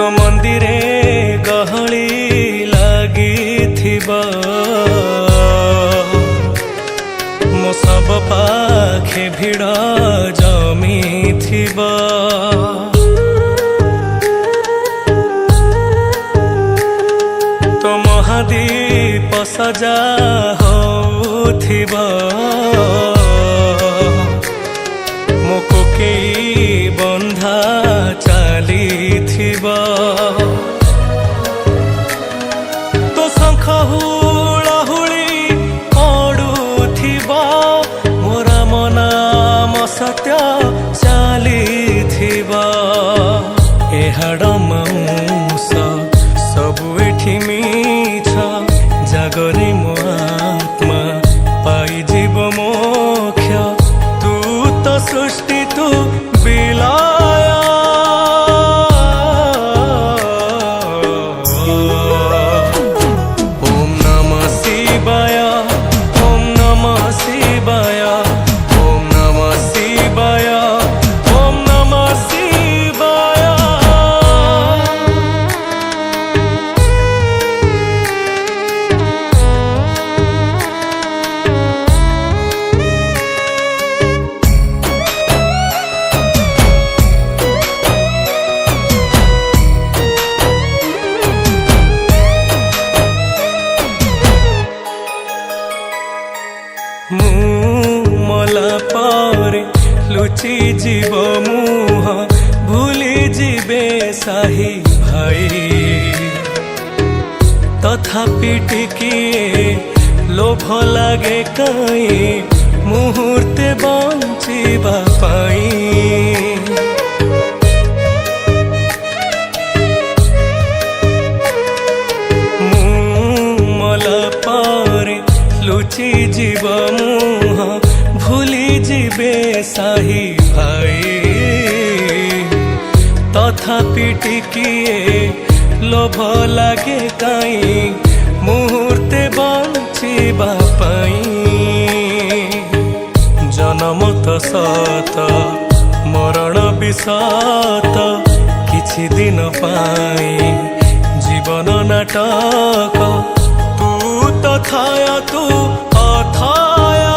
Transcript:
तो मंदिरे गहली लगी मो सब पाखे भिड़ जमी तो महादीप सजा होथिबा मो कोकेई बंधा चली तो शंख हुलाहुली पड़ुथिबा मोरा मनाम सत्य चली एहाड़ माउस सबु एठी मीछ जागरे मो आत्मा पाई जीव मोक्ष तू तो सृष्टि तू बिलाया ओम नमः शिवाय ओम नमः शिवाय ओम नमः शिवाय ओम नमः शिवाय। मला पारे लुचि जीव मुह भूली जीवे साही भाई तथापि टिकिए लोभ लागे कहीं मुहूर्ते बंचिबा पाई मला पारे लुचि जीव मुह भूली जीवे साही भाई तथापि टिकिए लोभ लागे कहीं मुहूर्ते बंचिबा पाई जन्म तो सत मरण विसत किछि दिन पाई जीवन नाटक तू तथाया तू अथाया